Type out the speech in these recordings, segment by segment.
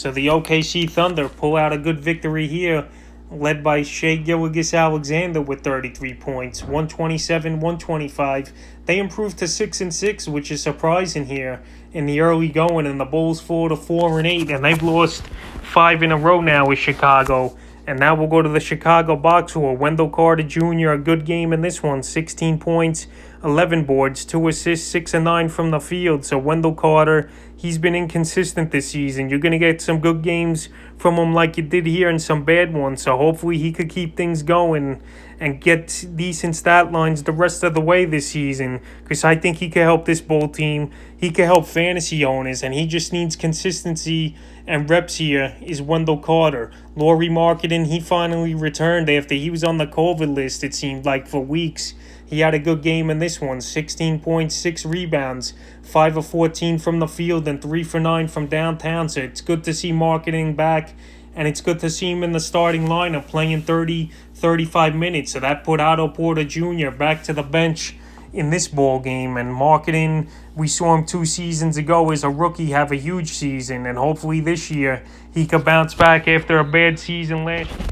So the OKC Thunder pull out a good victory here, led by Shai Gilgeous-Alexander with 33 points, 127-125. They improved to 6-6, which is surprising here in the early going, and the Bulls fall to 4-8, and they've lost 5 in a row now with Chicago. And now we'll go to the Chicago box score. Wendell Carter Jr., a good game in this one, 16 points, 11 boards, 2 assists, 6 and 9 from the field. So Wendell Carter, he's been inconsistent this season. You're going to get some good games from him like you did here and some bad ones. So hopefully he could keep things going and get decent stat lines the rest of the way this season, because I think he can help this Bull team. He can help fantasy owners, and he just needs consistency and reps here is Wendell Carter. Laurie Marketing, he finally returned after he was on the COVID list, it seemed like, for weeks. He had a good game in this one, 16 points, 6 rebounds, 5 of 14 from the field, and 3 for 9 from downtown. So it's good to see Marketing back, and it's good to see him in the starting lineup playing 35 minutes. So that put Otto Porter Jr. back to the bench in this ball game. And Marketing, we saw him 2 seasons ago as a rookie have a huge season, and hopefully this year he could bounce back after a bad season last year.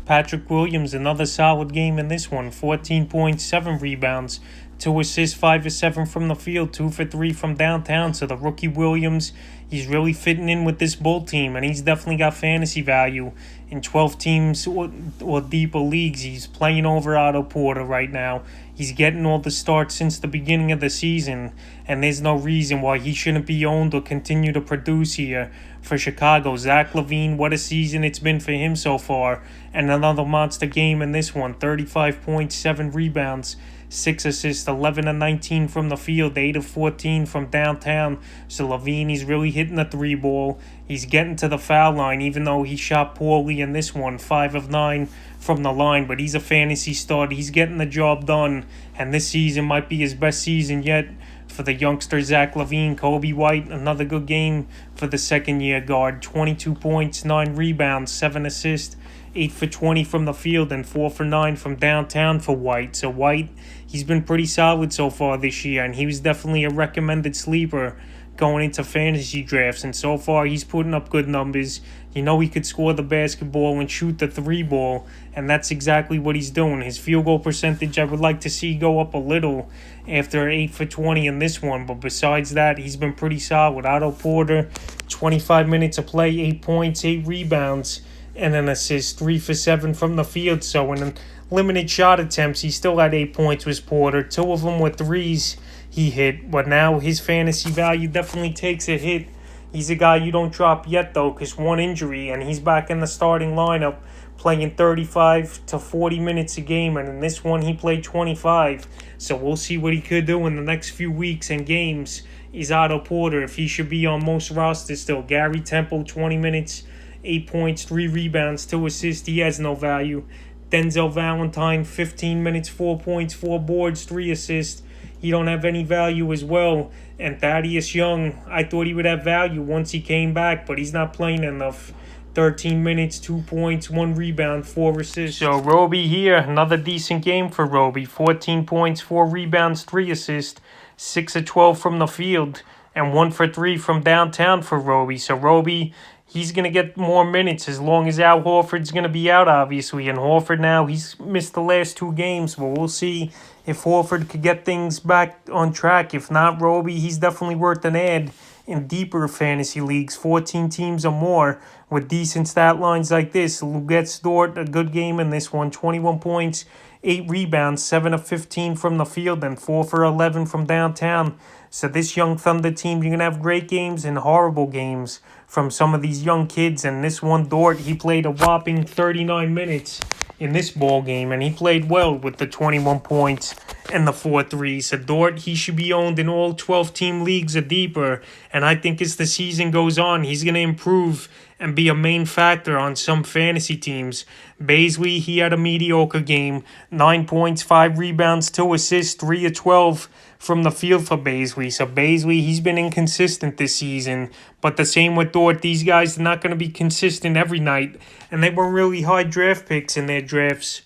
Patrick Williams, another solid game in this one, 14 points, 7 rebounds, 2 assists, 5 of 7 from the field, 2 for 3 from downtown. So the rookie Williams, he's really fitting in with this Bull team, and he's definitely got fantasy value in 12 teams or deeper leagues. He's playing over Otto Porter right now. He's getting all the starts since the beginning of the season, and there's no reason why he shouldn't be owned or continue to produce here for Chicago. Zach Levine, what a season it's been for him so far, and another monster game in this one, 35 points, 7 rebounds, 6 assists, 11 and 19 from the field, 8 of 14 from downtown. So Levine, he's really hitting the 3 ball. He's getting to the foul line, even though he shot poorly in this one, 5 of 9 from the line. But he's a fantasy stud. He's getting the job done, and this season might be his best season yet for the youngster Zach Levine. Kobe White, another good game for the second-year guard, 22 points, 9 rebounds, 7 assists, 8 for 20 from the field, and 4 for 9 from downtown for White. So White, he's been pretty solid so far this year, and he was definitely a recommended sleeper going into fantasy drafts, and so far he's putting up good numbers. You know he could score the basketball and shoot the 3 ball, and that's exactly what he's doing. His field goal percentage, I would like to see go up a little after 8 for 20 in this one, but besides that, he's been pretty solid. Otto Porter, 25 minutes of play, 8 points, 8 rebounds, and an assist, 3 for 7 from the field. So in limited shot attempts, he still had 8 points with Porter. 2 of them were threes he hit, but now his fantasy value definitely takes a hit. He's a guy you don't drop yet, though, because 1 injury, and he's back in the starting lineup playing 35 to 40 minutes a game, and in this one he played 25. So we'll see what he could do in the next few weeks and games. Is Otto Porter, if he should be on most rosters still. Gary Temple, 20 minutes, 8 points, 3 rebounds, 2 assists. He has no value. Denzel Valentine, 15 minutes, 4 points, 4 boards, 3 assists. He don't have any value as well. And Thaddeus Young, I thought he would have value once he came back, but he's not playing enough. 13 minutes, 2 points, 1 rebound, 4 assists. So Roby here, another decent game for Roby. 14 points, 4 rebounds, 3 assists, 6 of 12 from the field, and 1 for 3 from downtown for Roby. So Roby, he's going to get more minutes as long as Al Horford's going to be out, obviously. And Horford now, he's missed the last 2 games, but we'll see if Horford could get things back on track. If not, Roby, he's definitely worth an add in deeper fantasy leagues, 14 teams or more, with decent stat lines like this. Luguentz Dort, a good game in this one, 21 points, 8 rebounds, 7 of 15 from the field, and 4 for 11 from downtown. So this young Thunder team, you're going to have great games and horrible games from some of these young kids. And this one, Dort, he played a whopping 39 minutes in this ball game, and he played well with the 21 points and the 4 threes. So Dort, he should be owned in all 12-team leagues or deeper, and I think as the season goes on, he's going to improve and be a main factor on some fantasy teams. Bazley, he had a mediocre game, 9 points, 5 rebounds, 2 assists, 3 of 12 from the field for Bazley. So Bazley, he's been inconsistent this season, but the same with Dort. These guys are not going to be consistent every night, and they were really high draft picks in their drafts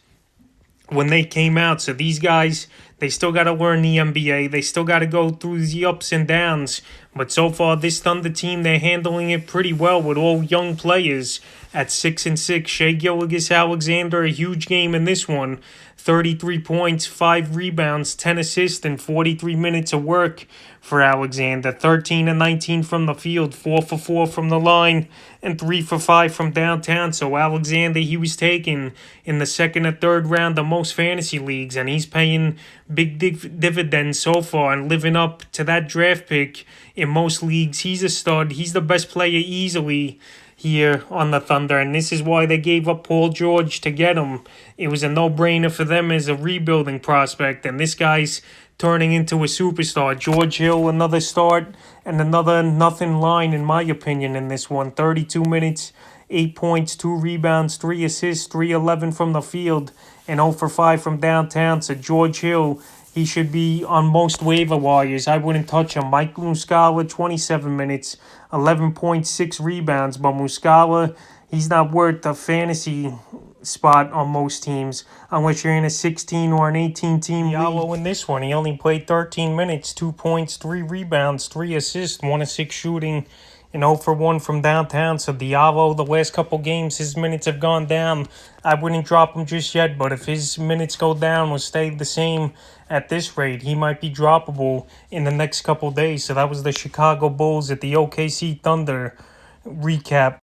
when they came out. So these guys, they still got to learn the NBA. They still got to go through the ups and downs. But so far, this Thunder team, they're handling it pretty well with all young players at 6-6. Shai Gilgeous-Alexander, a huge game in this one. 33 points, 5 rebounds, 10 assists, and 43 minutes of work for Alexander. 13 and 19 from the field, 4 for 4 from the line, and 3 for 5 from downtown. So Alexander, he was taken in the second and third round of most fantasy leagues, and he's paying big dividends so far and living up to that draft pick in most leagues. He's a stud. He's the best player easily here on the Thunder, and this is why they gave up Paul George to get him. It was a no-brainer for them as a rebuilding prospect, and this guy's turning into a superstar. George Hill, another start, and another nothing line, in my opinion, in this one. 32 minutes, 8 points, 2 rebounds, 3 assists, 3-11 from the field, and 0 for 5 from downtown. So George Hill, he should be on most waiver wires. I wouldn't touch him. Mike Muscala, 27 minutes, 11.6 rebounds. But Muscala, he's not worth a fantasy spot on most teams unless you're in a 16 or an 18 team league. In this one, he only played 13 minutes, 2 points, 3 rebounds, 3 assists, 1 of 6 shooting, and 0 for 1 from downtown. So Diallo, the last couple games, his minutes have gone down. I wouldn't drop him just yet, but if his minutes go down or stay the same at this rate, he might be droppable in the next couple days. So that was the Chicago Bulls at the OKC Thunder recap.